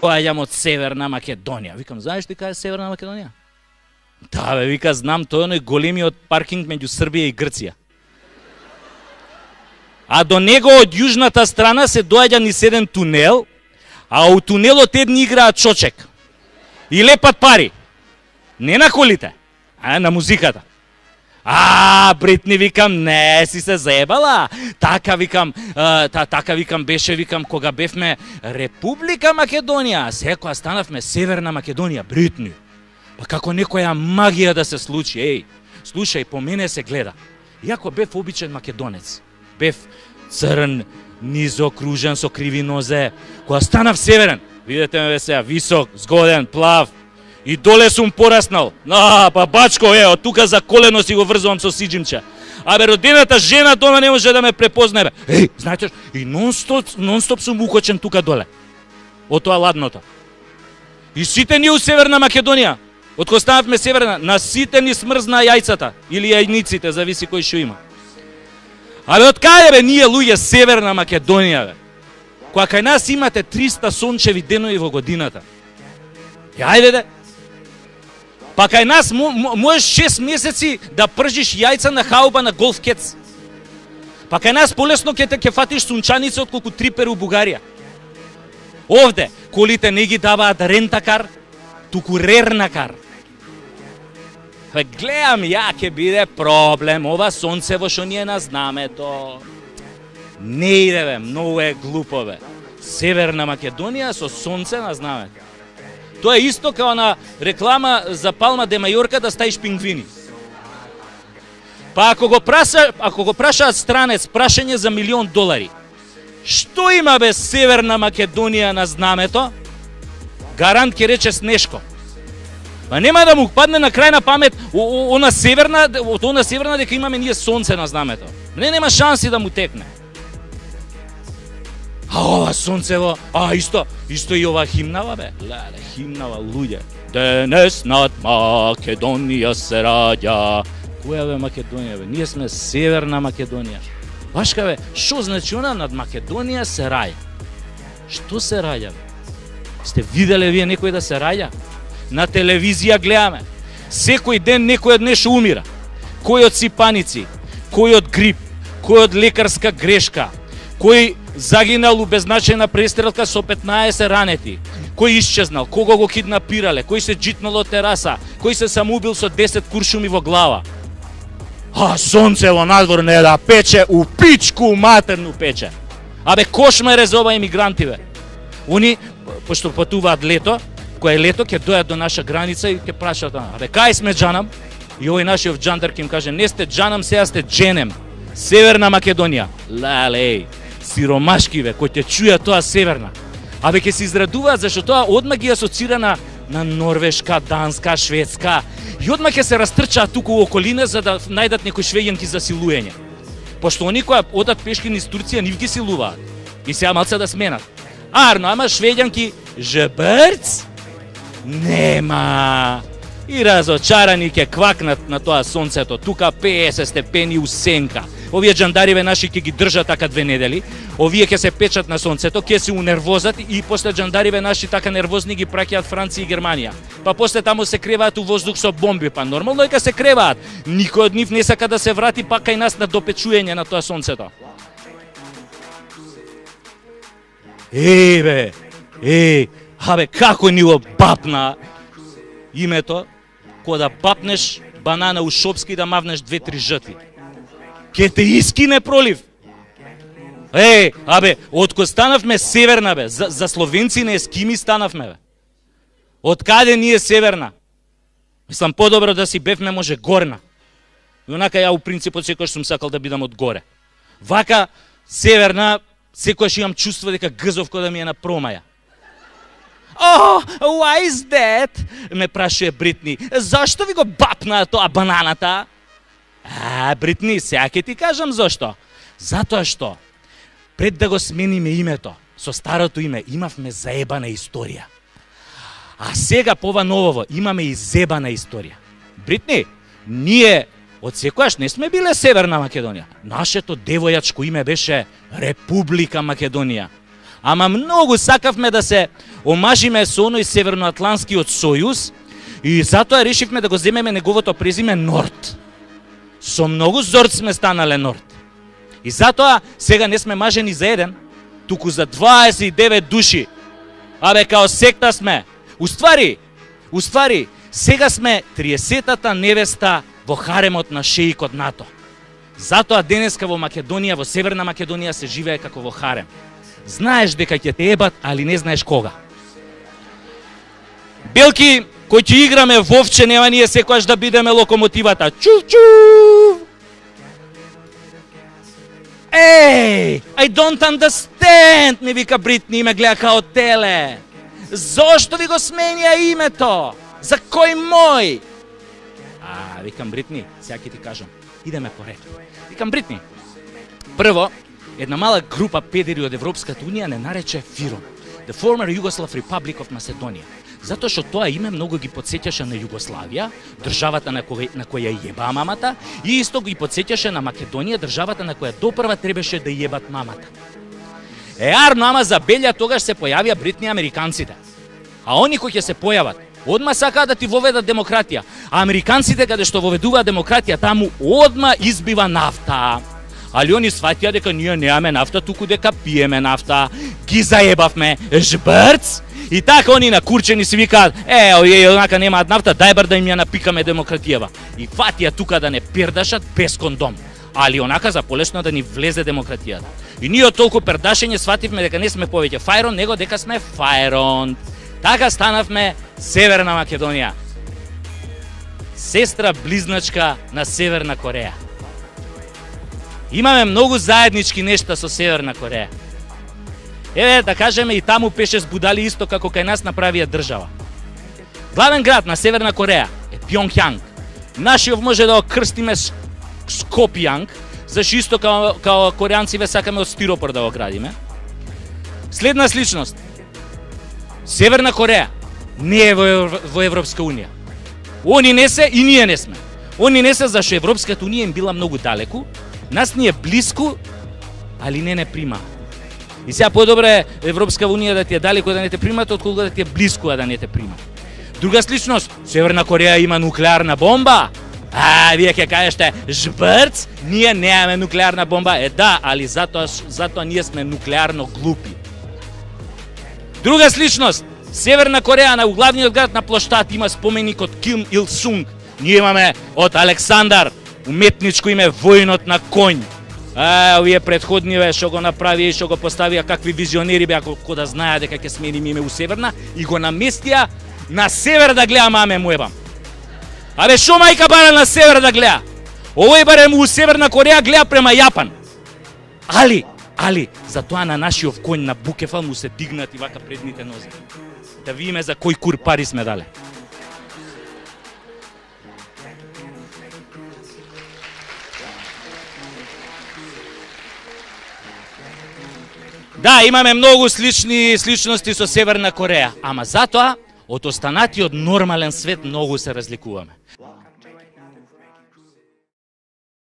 Доаѓам од Северна Македонија. Викам, знаеш ти кај е Северна Македонија? Да, бе, вика, знам, тој е оној големиот паркинг меѓу Србија и Грција. А до него од јужната страна се доаѓа низ еден тунел, а у тунелот едни играат чочек. И лепат пари. Не на колите, а на музиката. Бритни, викам, не си се заебала. Така викам, беше, викам, кога бевме Република Македонија, се кога станавме Северна Македонија, Бритни. Па како некоја магија да се случи, слушај, по мене се гледа. Иако бев обичен македонец, бев црн, низокружен со криви нозе, кога станав северен, видете ме сега, висок, згоден, плав, и доле сум пораснал. Па бачко, од тука за колено си го врзувам со сиџимче. Родената жена дома не може да ме препознае. Знаете, и нон-стоп сум укочен тука доле. Од тоа ладното. И сите ние у Северна Македонија, од кога станавме северна, на сите ни смрзна јајцата, или јајниците, зависи кој што има. Од каде бе ние луѓе Северна Македонија, бе? Кога кај нас имате 300 сончеви денови во годината. Ајде де. Па кај нас можеш 6 месеци да пржиш јајца на хауба на голф кец. Па кај нас полесно ќе фатиш сунчаница отколку трипер у Бугарија. Овде колите не ги даваат рентакар, туку рернакар. Гледам, ќе биде проблем, ова сонцево што ни е на знамето. Не иде, бе, многу е глупо, бе. Северна Македонија со сонце на знамето. Тоа е исто као на реклама за Палма де Мајорка да ставиш пингвини. Па ако го прашаат странец прашање за $1.000.000, што има бе Северна Македонија на знамето? Гарант ќе рече Снешко. Па нема да му падне на крај на памет она северна дека имаме ние сонце на знамето. Нема шанси да му текне. Ова сонцево, исто и ова химнава, бе. Леле, химнава, луѓе. Денес над Македонија се раѓа. Која бе Македонија, бе? Ние сме Северна Македонија. Башка, бе, што значи она над Македонија се раѓа? Што се раѓа, бе? Сте виделе вие некој да се раѓа? На телевизија гледаме. Секој ден некој од нешто умира. Кој од сипаници, кој од грип, кој од лекарска грешка, кој загинал у беззначајна престрелка со 15 ранети, кој исчезнал, кого го киднапирале, кој се джитнал од тераса, кој се самоубил со 10 куршуми во глава. Сонцево надвор не да пече, у пичку матерну пече. Кошмаре за ова емигранти, бе. Они, пошто патуваат лето, кое лето ќе дојат до наша граница и ќе прашаат, кај сме джанам? И овој нашиот джандар ќе им каже, не сте джанам, сега сте дженем. Северна Македонија. Леле, сиромашки, бе, кој ќе чуја тоа Северна. Ќе се израдуваат, зашто тоа одма ги асоцира на Норвешка, Данска, Шведска. И одма ќе се растрчаат туку у околина за да најдат некои швеѓанки за силуење. Пошто они која одат пешки низ Турција, нив ги силуваат. И сега малце да сменат. Ама швеѓанки, жебрц? Нема. И разочарани ќе квакнат на тоа сонцето. Тука 50 степени у сенка. Овие джандариве наши ќе ги држат така 2 недели. Овие ќе се печат на сонцето, ќе се унервозат и после джандариве наши така нервозни ги праќаат Франција и Германија. Па после таму се креваат у воздух со бомби, па нормално дека се креваат. Никој од нив не сака да се врати па кај нас на допечуење на тоа сонцето. Како ни го бапна името, кога да бапнеш банана у Шопски да мавнеш 2-3 жртви. Ке те искине пролив. Од кога станавме Северна, бе, за словенци не ескими станавме, бе. Од каде ние Северна? Мислам, подобро да си бевме може горна. И онака ја у принципот секојаш сум сакал да бидам од горе. Вака Северна, секојаш имам чувство дека гзов кој да ми е на промаја. Why is that? Ме прашуе Бритни. Зашто ви го бапна тоа бананата? Бритни, сега ќе ти кажам зашто. Затоа што пред да го смениме името, со старото име имавме заебана историја. А сега по ова новово имаме и зебана историја. Бритни, ние Од секојаш не сме биле Северна Македонија. Нашето девојачко име беше Република Македонија. Ама многу сакавме да се омажиме со оној Северноатлантскиот сојуз и затоа решивме да го земеме неговото презиме Норд. Со многу зорд сме станале Норд. И затоа сега не сме мажени за еден, туку за 29 души. Абе, као секта сме. Уствари, сега сме 30-та невеста во харемот на шеикот НАТО. Затоа денеска во Македонија, во Северна Македонија се живее како во харем. Знаеш дека ќе те ебат, али не знаеш кога. Белки, кој ќе играме вовче, нема ние секојаш да бидеме локомотивата. Чув! Ей, I don't understand, ми вика Бритни и ме гледа као теле. Зошто ви го сменија името? За кој мој? Викам Бритни, сега ќе ти кажам. Идеме по ред. Викам Бритни. Прво, една мала група педери од Европската Унија не нарече ФИРОМ, The Former Yugoslav Republic of Macedonia. Затоа што тоа име многу ги потсеќаше на Југославија, државата на која јеба мамата, и исто ги потсеќаше на Македонија, државата на која допрва требаше да јебат мамата. Арно, ама забелја тогаш се појавија Бритни американците. А они кои ќе се појават, одма сакаат да ти воведат демократија. А американците каде што воведуваат демократија, таму одма избива нафта. Али они сватија дека ние немаме нафта, туку дека пиеме нафта. Ги заебавме, жбрц. И така они накурчени си викаат, овие однака немаат нафта, дај бар да им ја напикаме демократијава. И фатија тука да не пердашат без кондом. Али онака за полесно да ни влезе демократијата. И ние од толку пердашење свативме дека не сме повеќе Фајрон, него дека сме Фајрон. Така станавме Северна Македонија. Сестра близначка на Северна Кореја. Имаме многу заеднички нешта со Северна Кореја. Да кажеме, и таму пеше збудали исто како кај нас направија држава. Главен град на Северна Кореја е Пјонгјанг. Нашиот може да го крстиме Скопјанг, зашто исто као корејанциве сакаме од стиропор да го градиме. Следна сличност. Северна Кореја не е во Европска Унија. Они не се и ние не сме. Они не се зашто Европската Унија им била многу далеку, нас ни е блиску, али не прима. И сега подобре Европска Унија да ти е далеку да не те примат, отколку да ти е блиску да не те примат. Друга сличност, Северна Кореја има нуклеарна бомба. Вие ќе кажете, жбрц, ние немаме нуклеарна бомба. Да, али затоа ние сме нуклеарно глупи. Друга сличност, Северна Кореја на главниот град на плоштад има споменик од Ким Ил Сунг. Ние имаме од Александар, уметничко име војнот на конј. Овие претходниве што го направија и што го поставија какви визионери беа како да знаеа дека ќе смениме име у Северна и го наместија на север да гледа маме му ебам. Абе шо мајка бара на север да гледа? Овој барем у Северна Кореја гледа према Јапан. Али, затоа на нашиот конј на Букефа му се дигнати вака предните нозе. Да видиме за кој кур пари сме дале. Да, имаме многу сличности со Северна Кореја, ама затоа од останатиот нормален свет многу се разликуваме.